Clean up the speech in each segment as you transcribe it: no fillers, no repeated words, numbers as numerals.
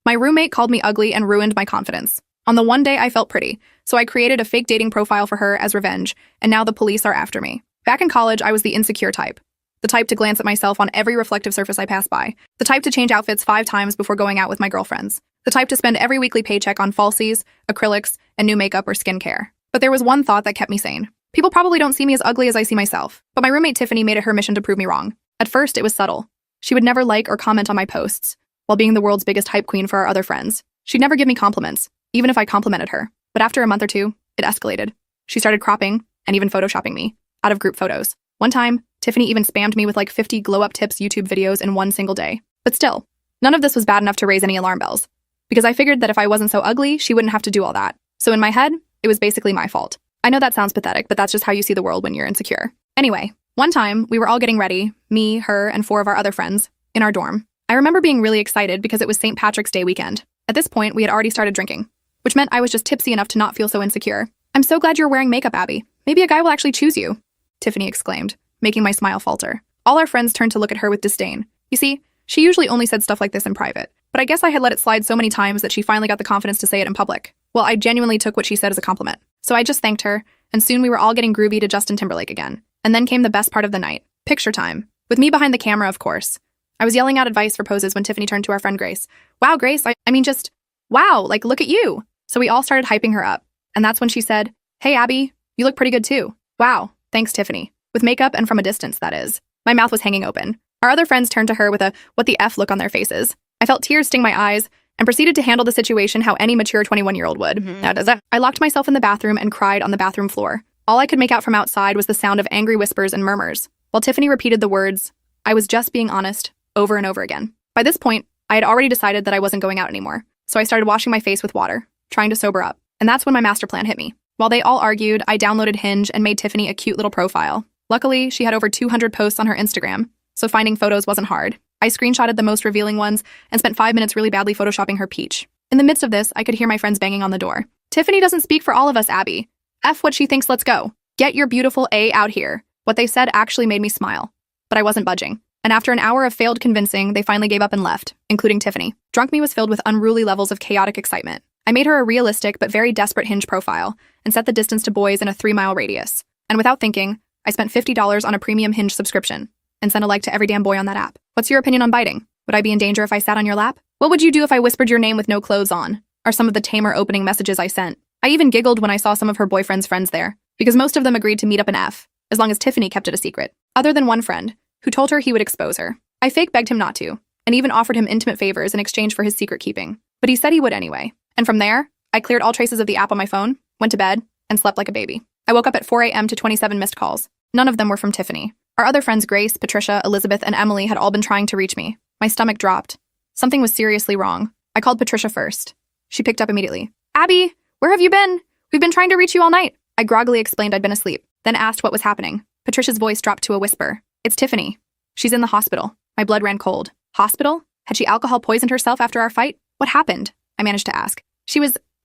My roommate called me ugly and ruined my confidence. On the one day I felt pretty, so I created a fake dating profile for her as revenge, and now the police are after me. Back in college, I was the insecure type. The type to glance at myself on every reflective surface I pass by. The type to change outfits 5 times before going out with my girlfriends. The type to spend every weekly paycheck on falsies, acrylics, and new makeup or skincare. But there was one thought that kept me sane. People probably don't see me as ugly as I see myself, but my roommate Tiffany made it her mission to prove me wrong. At first, it was subtle. She would never like or comment on my posts, while being the world's biggest hype queen for our other friends. She'd never give me compliments, even if I complimented her. But after a month or two, it escalated. She started cropping and even photoshopping me out of group photos. One time, Tiffany even spammed me with like 50 glow-up tips YouTube videos in one single day. But still, none of this was bad enough to raise any alarm bells, because I figured that if I wasn't so ugly, she wouldn't have to do all that. So in my head, it was basically my fault. I know that sounds pathetic, but that's just how you see the world when you're insecure. Anyway, one time, we were all getting ready, me, her, and 4 of our other friends, in our dorm. I remember being really excited because it was St. Patrick's Day weekend. At this point, we had already started drinking, which meant I was just tipsy enough to not feel so insecure. "I'm so glad you're wearing makeup, Abby. Maybe a guy will actually choose you," Tiffany exclaimed, making my smile falter. All our friends turned to look at her with disdain. You see, she usually only said stuff like this in private, but I guess I had let it slide so many times that she finally got the confidence to say it in public. Well, I genuinely took what she said as a compliment. So I just thanked her, and soon we were all getting groovy to Justin Timberlake again. And then came the best part of the night, picture time. With me behind the camera, of course. I was yelling out advice for poses when Tiffany turned to our friend Grace. "Wow, Grace, I mean just, wow, like look at you." So we all started hyping her up. And that's when she said, "Hey, Abby, you look pretty good too." Wow, thanks, Tiffany. With makeup and from a distance, that is. My mouth was hanging open. Our other friends turned to her with a what the F look on their faces. I felt tears sting my eyes and proceeded to handle the situation how any mature 21-year-old would. Now does that? I locked myself in the bathroom and cried on the bathroom floor. All I could make out from outside was the sound of angry whispers and murmurs, while Tiffany repeated the words, "I was just being honest," over and over again. By this point, I had already decided that I wasn't going out anymore, so I started washing my face with water, trying to sober up. And that's when my master plan hit me. While they all argued, I downloaded Hinge and made Tiffany a cute little profile. Luckily, she had over 200 posts on her Instagram, so finding photos wasn't hard. I screenshotted the most revealing ones and spent 5 minutes really badly photoshopping her peach. In the midst of this, I could hear my friends banging on the door. "Tiffany doesn't speak for all of us, Abby. F what she thinks, let's go. Get your beautiful A out here." What they said actually made me smile, but I wasn't budging. And after an hour of failed convincing, they finally gave up and left, including Tiffany. Drunk me was filled with unruly levels of chaotic excitement. I made her a realistic but very desperate Hinge profile and set the distance to boys in a 3-mile radius. And without thinking, I spent $50 on a premium Hinge subscription and sent a like to every damn boy on that app. What's your opinion on biting? Would I be in danger if I sat on your lap? What would you do if I whispered your name with no clothes on? Are some of the tamer opening messages I sent. I even giggled when I saw some of her boyfriend's friends there, because most of them agreed to meet up in F, as long as Tiffany kept it a secret. Other than one friend, who told her he would expose her. I fake begged him not to, and even offered him intimate favors in exchange for his secret keeping. But he said he would anyway. And from there, I cleared all traces of the app on my phone, went to bed, and slept like a baby. I woke up at 4 a.m. to 27 missed calls. None of them were from Tiffany. Our other friends Grace, Patricia, Elizabeth, and Emily had all been trying to reach me. My stomach dropped. Something was seriously wrong. I called Patricia first. She picked up immediately. "Abby, where have you been? We've been trying to reach you all night." I groggily explained I'd been asleep, then asked what was happening. Patricia's voice dropped to a whisper. "It's Tiffany. She's in the hospital." My blood ran cold. Hospital? Had she alcohol poisoned herself after our fight? What happened? I managed to ask.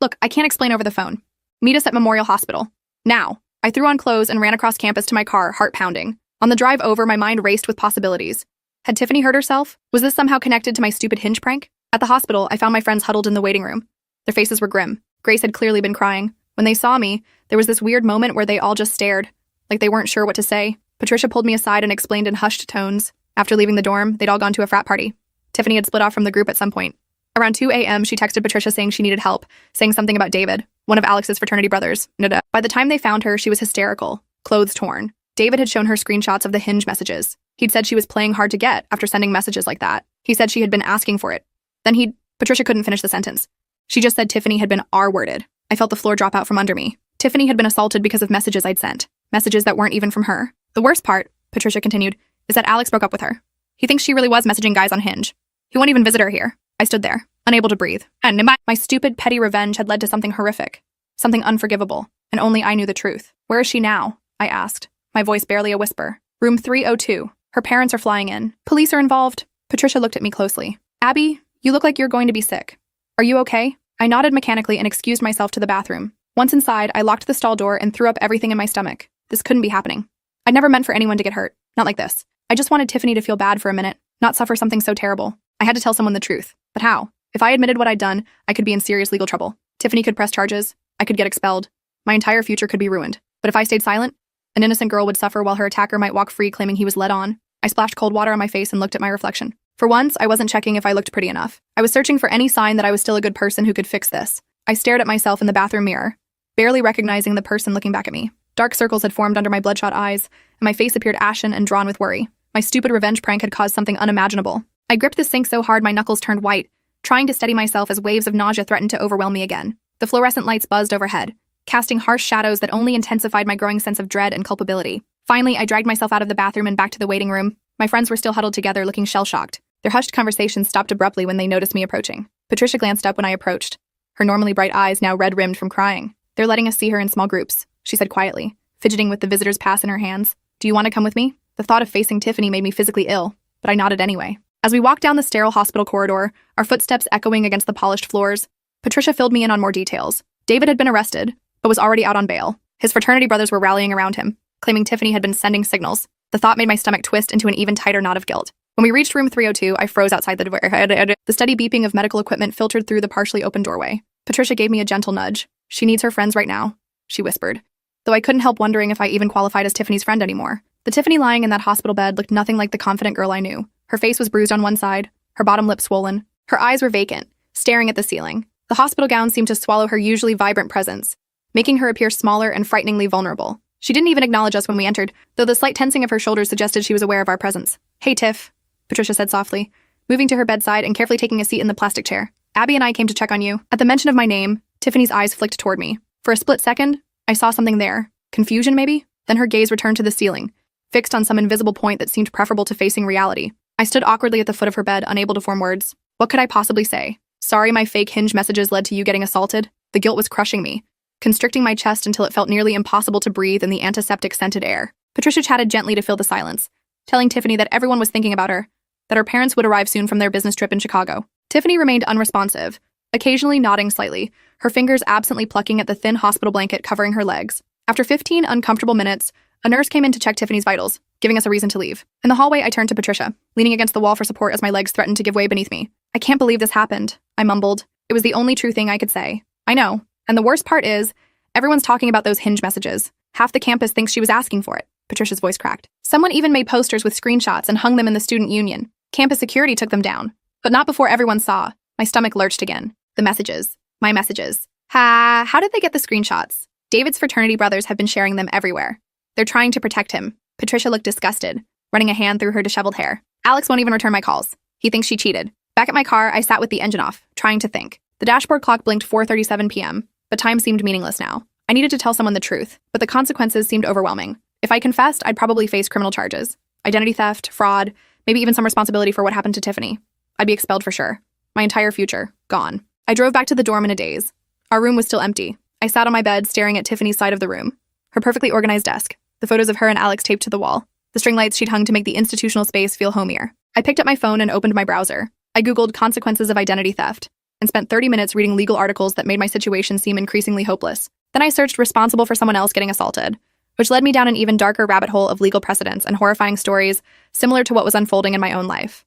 Look, I can't explain over the phone. Meet us at Memorial Hospital. Now. I threw on clothes and ran across campus to my car, heart pounding. On the drive over, my mind raced with possibilities. Had Tiffany hurt herself? Was this somehow connected to my stupid Hinge prank? At the hospital, I found my friends huddled in the waiting room. Their faces were grim. Grace had clearly been crying. When they saw me, there was this weird moment where they all just stared, like they weren't sure what to say. Patricia pulled me aside and explained in hushed tones. After leaving the dorm, they'd all gone to a frat party. Tiffany had split off from the group at some point. Around 2 a.m., she texted Patricia saying she needed help, saying something about David, one of Alex's fraternity brothers. By the time they found her, she was hysterical, clothes torn. David had shown her screenshots of the Hinge messages. He'd said she was playing hard to get after sending messages like that. He said she had been asking for it. Patricia couldn't finish the sentence. She just said Tiffany had been R-worded. I felt the floor drop out from under me. Tiffany had been assaulted because of messages I'd sent. Messages that weren't even from her. The worst part, Patricia continued, is that Alex broke up with her. He thinks she really was messaging guys on Hinge. He won't even visit her here. I stood there, unable to breathe. And my stupid, petty revenge had led to something horrific. Something unforgivable. And only I knew the truth. "Where is she now?" I asked, my voice barely a whisper. "Room 302. Her parents are flying in. Police are involved." Patricia looked at me closely. "Abby, you look like you're going to be sick. Are you okay?" I nodded mechanically and excused myself to the bathroom. Once inside, I locked the stall door and threw up everything in my stomach. This couldn't be happening. I'd never meant for anyone to get hurt. Not like this. I just wanted Tiffany to feel bad for a minute, not suffer something so terrible. I had to tell someone the truth. But how? If I admitted what I'd done, I could be in serious legal trouble. Tiffany could press charges. I could get expelled. My entire future could be ruined. But if I stayed silent, an innocent girl would suffer while her attacker might walk free claiming he was led on. I splashed cold water on my face and looked at my reflection. For once, I wasn't checking if I looked pretty enough. I was searching for any sign that I was still a good person who could fix this. I stared at myself in the bathroom mirror, barely recognizing the person looking back at me. Dark circles had formed under my bloodshot eyes, and my face appeared ashen and drawn with worry. My stupid revenge prank had caused something unimaginable. I gripped the sink so hard my knuckles turned white, trying to steady myself as waves of nausea threatened to overwhelm me again. The fluorescent lights buzzed overhead, casting harsh shadows that only intensified my growing sense of dread and culpability. Finally, I dragged myself out of the bathroom and back to the waiting room. My friends were still huddled together, looking shell-shocked. Their hushed conversation stopped abruptly when they noticed me approaching. Patricia glanced up when I approached, her normally bright eyes now red-rimmed from crying. "They're letting us see her in small groups," she said quietly, fidgeting with the visitor's pass in her hands. "Do you want to come with me?" The thought of facing Tiffany made me physically ill, but I nodded anyway. As we walked down the sterile hospital corridor, our footsteps echoing against the polished floors, Patricia filled me in on more details. David had been arrested, but was already out on bail. His fraternity brothers were rallying around him, claiming Tiffany had been sending signals. The thought made my stomach twist into an even tighter knot of guilt. When we reached room 302, I froze outside the door. The steady beeping of medical equipment filtered through the partially open doorway. Patricia gave me a gentle nudge. "She needs her friends right now," she whispered, though I couldn't help wondering if I even qualified as Tiffany's friend anymore. The Tiffany lying in that hospital bed looked nothing like the confident girl I knew. Her face was bruised on one side, her bottom lip swollen. Her eyes were vacant, staring at the ceiling. The hospital gown seemed to swallow her usually vibrant presence, making her appear smaller and frighteningly vulnerable. She didn't even acknowledge us when we entered, though the slight tensing of her shoulders suggested she was aware of our presence. "Hey, Tiff," Patricia said softly, moving to her bedside and carefully taking a seat in the plastic chair. "Abby and I came to check on you." At the mention of my name, Tiffany's eyes flicked toward me. For a split second, I saw something there. Confusion, maybe? Then her gaze returned to the ceiling, fixed on some invisible point that seemed preferable to facing reality. I stood awkwardly at the foot of her bed, unable to form words. What could I possibly say? Sorry my fake Hinge messages led to you getting assaulted. The guilt was crushing me, constricting my chest until it felt nearly impossible to breathe in the antiseptic-scented air. Patricia chatted gently to fill the silence, telling Tiffany that everyone was thinking about her, that her parents would arrive soon from their business trip in Chicago. Tiffany remained unresponsive, occasionally nodding slightly, her fingers absently plucking at the thin hospital blanket covering her legs. After 15 uncomfortable minutes, a nurse came in to check Tiffany's vitals, giving us a reason to leave. In the hallway, I turned to Patricia, leaning against the wall for support as my legs threatened to give way beneath me. "I can't believe this happened," I mumbled. It was the only true thing I could say. "I know, and the worst part is, everyone's talking about those Hinge messages. Half the campus thinks she was asking for it." Patricia's voice cracked. "Someone even made posters with screenshots and hung them in the student union. Campus security took them down, but not before everyone saw." My stomach lurched again. The messages. My messages. How did they get the screenshots? David's fraternity brothers have been sharing them everywhere. They're trying to protect him. Patricia looked disgusted, running a hand through her disheveled hair. "Alex won't even return my calls. He thinks she cheated." Back at my car, I sat with the engine off, trying to think. The dashboard clock blinked 4:37 p.m., but time seemed meaningless now. I needed to tell someone the truth, but the consequences seemed overwhelming. If I confessed, I'd probably face criminal charges. Identity theft, fraud, maybe even some responsibility for what happened to Tiffany. I'd be expelled for sure. My entire future, gone. I drove back to the dorm in a daze. Our room was still empty. I sat on my bed, staring at Tiffany's side of the room. Her perfectly organized desk, the photos of her and Alex taped to the wall, the string lights she'd hung to make the institutional space feel homier. I picked up my phone and opened my browser. I Googled consequences of identity theft and spent 30 minutes reading legal articles that made my situation seem increasingly hopeless. Then I searched responsible for someone else getting assaulted, which led me down an even darker rabbit hole of legal precedents and horrifying stories similar to what was unfolding in my own life.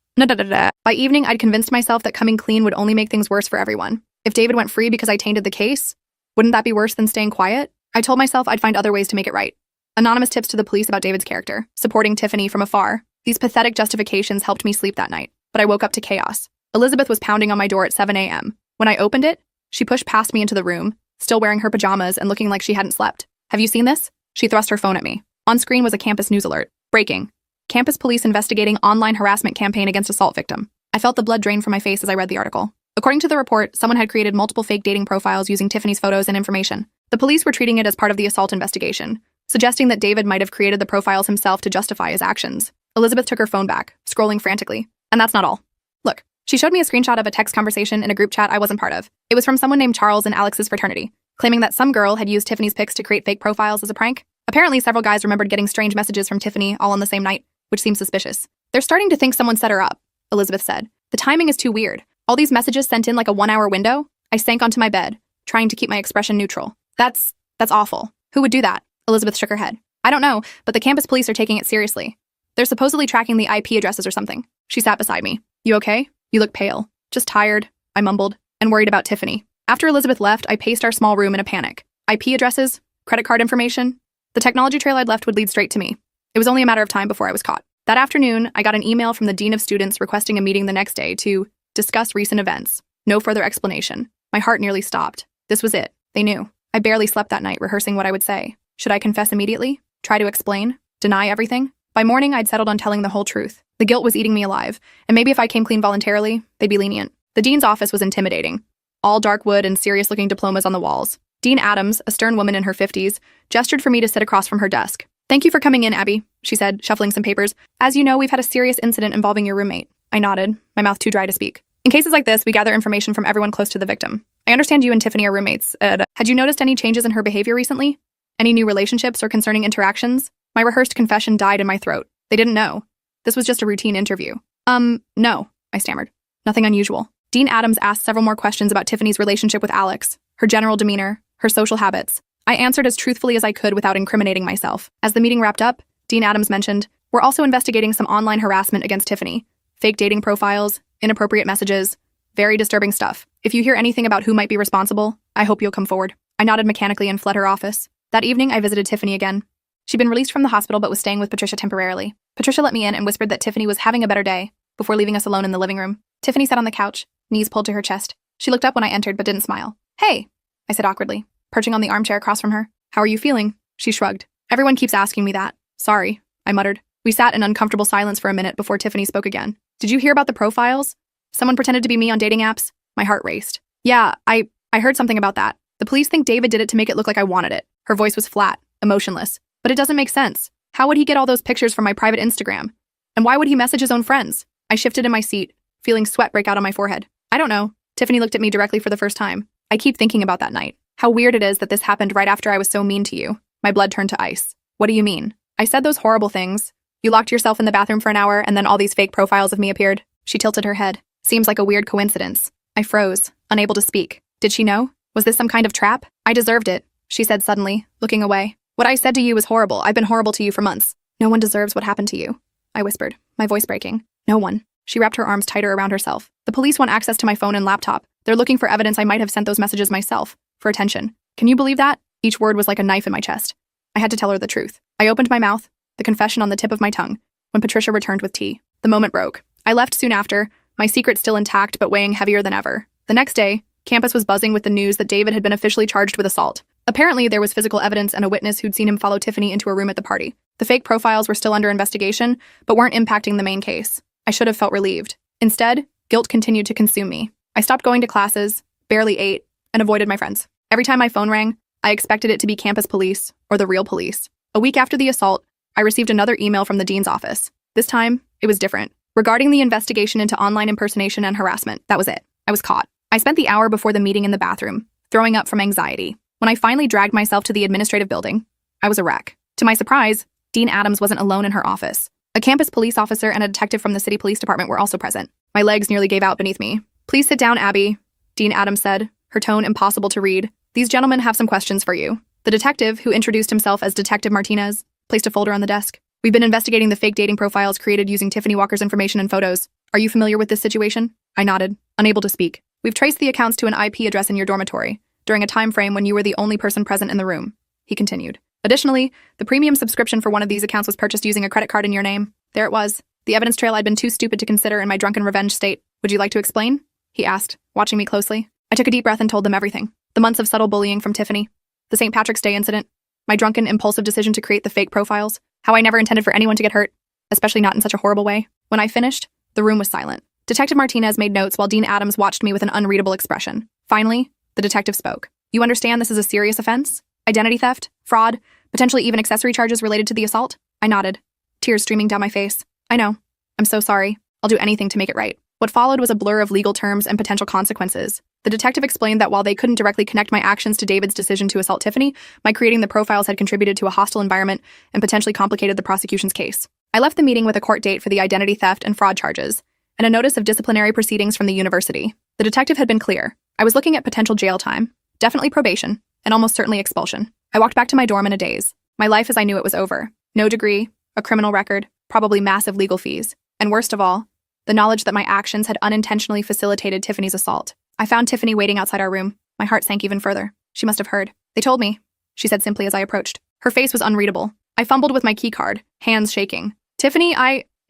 By evening, I'd convinced myself that coming clean would only make things worse for everyone. If David went free because I tainted the case, wouldn't that be worse than staying quiet? I told myself I'd find other ways to make it right. Anonymous tips to the police about David's character, supporting Tiffany from afar. These pathetic justifications helped me sleep that night, but I woke up to chaos. Elizabeth was pounding on my door at 7 a.m. When I opened it, she pushed past me into the room, still wearing her pajamas and looking like she hadn't slept. "Have you seen this?" She thrust her phone at me. On screen was a campus news alert. Breaking. Campus police investigating online harassment campaign against assault victim. I felt the blood drain from my face as I read the article. According to the report, someone had created multiple fake dating profiles using Tiffany's photos and information. The police were treating it as part of the assault investigation, suggesting that David might have created the profiles himself to justify his actions. Elizabeth took her phone back, scrolling frantically. And that's not all. Look, she showed me a screenshot of a text conversation in a group chat I wasn't part of. It was from someone named Charles in Alex's fraternity, claiming that some girl had used Tiffany's pics to create fake profiles as a prank. Apparently, several guys remembered getting strange messages from Tiffany all on the same night, which seems suspicious. "They're starting to think someone set her up," Elizabeth said. "The timing is too weird. All these messages sent in like a 1-hour window." I sank onto my bed, trying to keep my expression neutral. That's awful. Who would do that?" Elizabeth shook her head. "I don't know, but the campus police are taking it seriously. They're supposedly tracking the IP addresses or something." She sat beside me. "You okay? You look pale." "Just tired," I mumbled, and worried about Tiffany. After Elizabeth left, I paced our small room in a panic. IP addresses, credit card information. The technology trail I'd left would lead straight to me. It was only a matter of time before I was caught. That afternoon, I got an email from the dean of students requesting a meeting the next day to discuss recent events. No further explanation. My heart nearly stopped. This was it. They knew. I barely slept that night rehearsing what I would say. Should I confess immediately? Try to explain? Deny everything? By morning, I'd settled on telling the whole truth. The guilt was eating me alive, and maybe if I came clean voluntarily, they'd be lenient. The dean's office was intimidating. All dark wood and serious-looking diplomas on the walls. Dean Adams, a stern woman in her 50s, gestured for me to sit across from her desk. "Thank you for coming in, Abby," she said, shuffling some papers. "As you know, we've had a serious incident involving your roommate." I nodded, my mouth too dry to speak. "In cases like this, we gather information from everyone close to the victim. I understand you and Tiffany are roommates. Had you noticed any changes in her behavior recently? Any new relationships or concerning interactions?" My rehearsed confession died in my throat. They didn't know. This was just a routine interview. No, I stammered. Nothing unusual. Dean Adams asked several more questions about Tiffany's relationship with Alex, her general demeanor, her social habits. I answered as truthfully as I could without incriminating myself. As the meeting wrapped up, Dean Adams mentioned, "We're also investigating some online harassment against Tiffany. Fake dating profiles, inappropriate messages, very disturbing stuff. If you hear anything about who might be responsible, I hope you'll come forward." I nodded mechanically and fled her office. That evening, I visited Tiffany again. She'd been released from the hospital but was staying with Patricia temporarily. Patricia let me in and whispered that Tiffany was having a better day, before leaving us alone in the living room. Tiffany sat on the couch, knees pulled to her chest. She looked up when I entered but didn't smile. "Hey," I said awkwardly, perching on the armchair across from her. "How are you feeling?" She shrugged. "Everyone keeps asking me that." "Sorry," I muttered. We sat in uncomfortable silence for a minute before Tiffany spoke again. "Did you hear about the profiles? Someone pretended to be me on dating apps?" My heart raced. "Yeah, I heard something about that. The police think David did it to make it look like I wanted it." Her voice was flat, emotionless. "But it doesn't make sense. How would he get all those pictures from my private Instagram? And why would he message his own friends?" I shifted in my seat, feeling sweat break out on my forehead. "I don't know." Tiffany looked at me directly for the first time. "I keep thinking about that night. How weird it is that this happened right after I was so mean to you." My blood turned to ice. "What do you mean?" "I said those horrible things. You locked yourself in the bathroom for an hour and then all these fake profiles of me appeared." She tilted her head. "Seems like a weird coincidence." I froze, unable to speak. Did she know? Was this some kind of trap? "I deserved it," she said suddenly, looking away. "What I said to you was horrible. I've been horrible to you for months." "No one deserves what happened to you," I whispered, my voice breaking. "No one." She wrapped her arms tighter around herself. "The police want access to my phone and laptop. They're looking for evidence I might have sent those messages myself, for attention. Can you believe that?" Each word was like a knife in my chest. I had to tell her the truth. I opened my mouth, the confession on the tip of my tongue, when Patricia returned with tea. The moment broke. I left soon after, my secret still intact but weighing heavier than ever. The next day, campus was buzzing with the news that David had been officially charged with assault. Apparently, there was physical evidence and a witness who'd seen him follow Tiffany into a room at the party. The fake profiles were still under investigation, but weren't impacting the main case. I should have felt relieved. Instead, guilt continued to consume me. I stopped going to classes, barely ate, and avoided my friends. Every time my phone rang, I expected it to be campus police or the real police. A week after the assault, I received another email from the dean's office. This time, it was different. Regarding the investigation into online impersonation and harassment, that was it. I was caught. I spent the hour before the meeting in the bathroom, throwing up from anxiety. When I finally dragged myself to the administrative building, I was a wreck. To my surprise, Dean Adams wasn't alone in her office. A campus police officer and a detective from the city police department were also present. My legs nearly gave out beneath me. "Please sit down, Abby," Dean Adams said, her tone impossible to read. "These gentlemen have some questions for you." The detective, who introduced himself as Detective Martinez, placed a folder on the desk. "We've been investigating the fake dating profiles created using Tiffany Walker's information and photos. Are you familiar with this situation?" I nodded, unable to speak. "We've traced the accounts to an IP address in your dormitory, during a time frame when you were the only person present in the room," he continued. "Additionally, the premium subscription for one of these accounts was purchased using a credit card in your name." There it was, the evidence trail I'd been too stupid to consider in my drunken revenge state. "Would you like to explain?" he asked, watching me closely. I took a deep breath and told them everything. The months of subtle bullying from Tiffany, the St. Patrick's Day incident, my drunken, impulsive decision to create the fake profiles, how I never intended for anyone to get hurt, especially not in such a horrible way. When I finished, the room was silent. Detective Martinez made notes while Dean Adams watched me with an unreadable expression. Finally, the detective spoke. "You understand this is a serious offense? Identity theft, fraud, potentially even accessory charges related to the assault?" I nodded, tears streaming down my face. "I know. I'm so sorry. I'll do anything to make it right." What followed was a blur of legal terms and potential consequences. The detective explained that while they couldn't directly connect my actions to David's decision to assault Tiffany, my creating the profiles had contributed to a hostile environment and potentially complicated the prosecution's case. I left the meeting with a court date for the identity theft and fraud charges, and a notice of disciplinary proceedings from the university. The detective had been clear. I was looking at potential jail time, definitely probation, and almost certainly expulsion. I walked back to my dorm in a daze. My life as I knew it was over. No degree, a criminal record, probably massive legal fees, and worst of all, the knowledge that my actions had unintentionally facilitated Tiffany's assault. I found Tiffany waiting outside our room. My heart sank even further. She must have heard. They told me, she said simply as I approached. Her face was unreadable. I fumbled with my key card, hands shaking. Tiffany,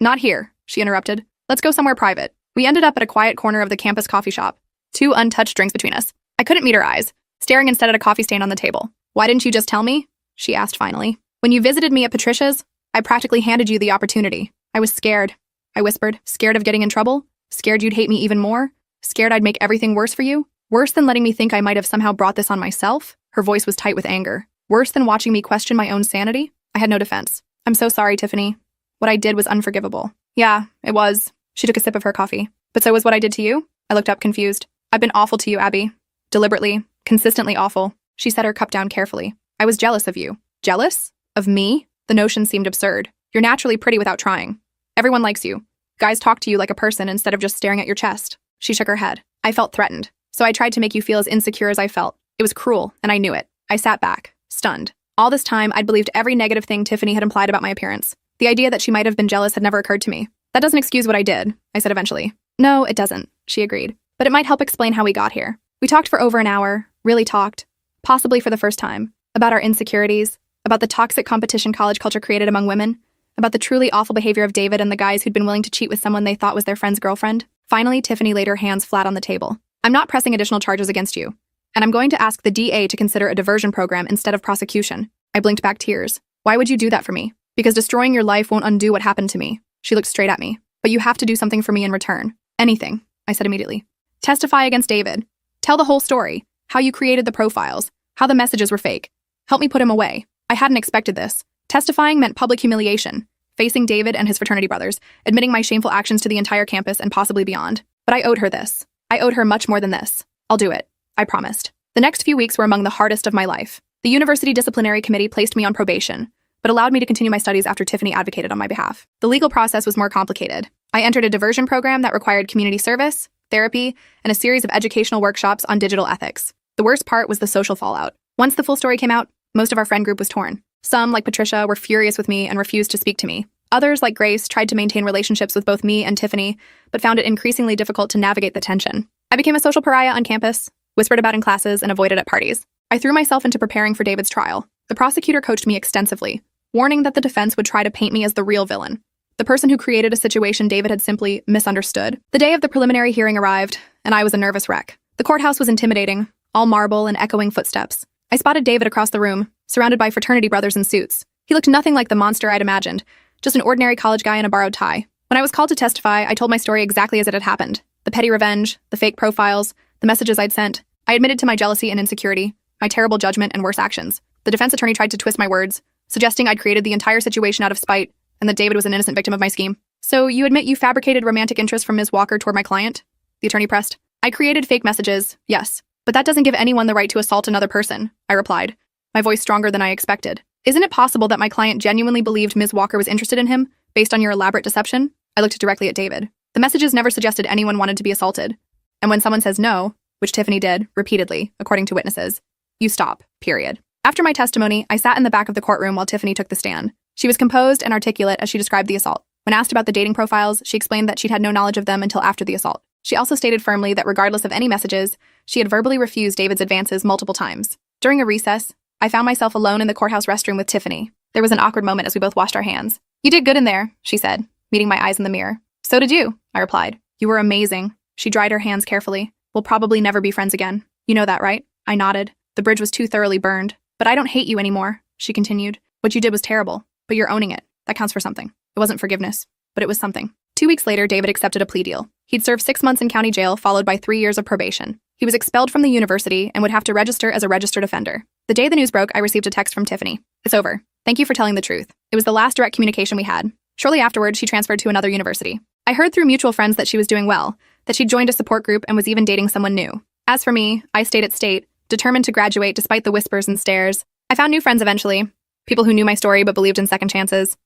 not here, she interrupted. Let's go somewhere private. We ended up at a quiet corner of the campus coffee shop. 2 untouched drinks between us. I couldn't meet her eyes, staring instead at a coffee stain on the table. Why didn't you just tell me? She asked finally. When you visited me at Patricia's, I practically handed you the opportunity. I was scared. I whispered, scared of getting in trouble? Scared you'd hate me even more? Scared I'd make everything worse for you? Worse than letting me think I might have somehow brought this on myself? Her voice was tight with anger. Worse than watching me question my own sanity? I had no defense. I'm so sorry, Tiffany. What I did was unforgivable. Yeah, it was. She took a sip of her coffee. But so was what I did to you? I looked up confused. I've been awful to you, Abby. Deliberately, consistently awful. She set her cup down carefully. I was jealous of you. Jealous? Of me? The notion seemed absurd. You're naturally pretty without trying. Everyone likes you. Guys talk to you like a person instead of just staring at your chest. She shook her head. I felt threatened. So I tried to make you feel as insecure as I felt. It was cruel, and I knew it. I sat back, stunned. All this time, I'd believed every negative thing Tiffany had implied about my appearance. The idea that she might have been jealous had never occurred to me. That doesn't excuse what I did, I said eventually. No, it doesn't, she agreed. But it might help explain how we got here. We talked for over an hour, really talked, possibly for the first time, about our insecurities, about the toxic competition college culture created among women, about the truly awful behavior of David and the guys who'd been willing to cheat with someone they thought was their friend's girlfriend. Finally, Tiffany laid her hands flat on the table. I'm not pressing additional charges against you, and I'm going to ask the DA to consider a diversion program instead of prosecution. I blinked back tears. Why would you do that for me? Because destroying your life won't undo what happened to me. She looked straight at me. But you have to do something for me in return. Anything, I said immediately. Testify against David. Tell the whole story. How you created the profiles. How the messages were fake. Help me put him away. I hadn't expected this. Testifying meant public humiliation. Facing David and his fraternity brothers, admitting my shameful actions to the entire campus and possibly beyond. But I owed her this. I owed her much more than this. I'll do it. I promised. The next few weeks were among the hardest of my life. The university disciplinary committee placed me on probation, but allowed me to continue my studies after Tiffany advocated on my behalf. The legal process was more complicated. I entered a diversion program that required community service, therapy, and a series of educational workshops on digital ethics. The worst part was the social fallout. Once the full story came out, most of our friend group was torn. Some, like Patricia, were furious with me and refused to speak to me. Others, like Grace, tried to maintain relationships with both me and Tiffany, but found it increasingly difficult to navigate the tension. I became a social pariah on campus, whispered about in classes, and avoided at parties. I threw myself into preparing for David's trial. The prosecutor coached me extensively, warning that the defense would try to paint me as the real villain, the person who created a situation David had simply misunderstood. The day of the preliminary hearing arrived, and I was a nervous wreck. The courthouse was intimidating, all marble and echoing footsteps. I spotted David across the room, surrounded by fraternity brothers in suits. He looked nothing like the monster I'd imagined, just an ordinary college guy in a borrowed tie. When I was called to testify, I told my story exactly as it had happened. The petty revenge, the fake profiles, the messages I'd sent. I admitted to my jealousy and insecurity, my terrible judgment and worse actions. The defense attorney tried to twist my words, suggesting I'd created the entire situation out of spite and that David was an innocent victim of my scheme. So you admit you fabricated romantic interest from Ms. Walker toward my client? The attorney pressed. I created fake messages, yes, but that doesn't give anyone the right to assault another person, I replied, my voice stronger than I expected. Isn't it possible that my client genuinely believed Ms. Walker was interested in him, based on your elaborate deception? I looked directly at David. The messages never suggested anyone wanted to be assaulted. And when someone says no, which Tiffany did, repeatedly, according to witnesses, you stop, period. After my testimony, I sat in the back of the courtroom while Tiffany took the stand. She was composed and articulate as she described the assault. When asked about the dating profiles, she explained that she'd had no knowledge of them until after the assault. She also stated firmly that regardless of any messages, she had verbally refused David's advances multiple times. During a recess, I found myself alone in the courthouse restroom with Tiffany. There was an awkward moment as we both washed our hands. You did good in there, she said, meeting my eyes in the mirror. So did you, I replied. You were amazing. She dried her hands carefully. We'll probably never be friends again. You know that, right? I nodded. The bridge was too thoroughly burned. But I don't hate you anymore, she continued. What you did was terrible, but you're owning it. That counts for something. It wasn't forgiveness, but it was something. 2 weeks later, David accepted a plea deal. He'd serve 6 months in county jail, followed by 3 years of probation. He was expelled from the university and would have to register as a registered offender. The day the news broke, I received a text from Tiffany. It's over. Thank you for telling the truth. It was the last direct communication we had. Shortly afterward, she transferred to another university. I heard through mutual friends that she was doing well, that she'd joined a support group and was even dating someone new. As for me, I stayed at State, determined to graduate despite the whispers and stares. I found new friends eventually, people who knew my story but believed in second chances.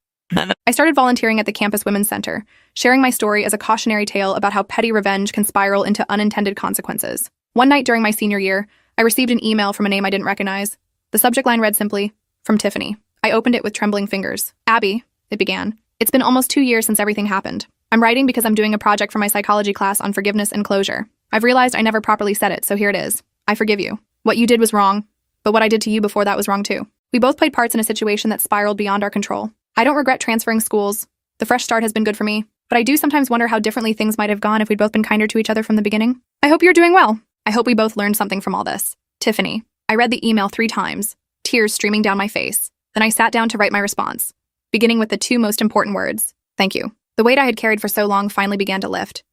I started volunteering at the campus women's center, sharing my story as a cautionary tale about how petty revenge can spiral into unintended consequences. One night during my senior year, I received an email from a name I didn't recognize. The subject line read simply, "From Tiffany." I opened it with trembling fingers. Abby, it began. It's been almost 2 years since everything happened. I'm writing because I'm doing a project for my psychology class on forgiveness and closure. I've realized I never properly said it, so here it is. I forgive you. What you did was wrong, but what I did to you before that was wrong too. We both played parts in a situation that spiraled beyond our control. I don't regret transferring schools. The fresh start has been good for me, but I do sometimes wonder how differently things might have gone if we'd both been kinder to each other from the beginning. I hope you're doing well. I hope we both learned something from all this. Tiffany. I read the email 3 times, tears streaming down my face. Then I sat down to write my response, beginning with the 2 most important words. Thank you. The weight I had carried for so long finally began to lift.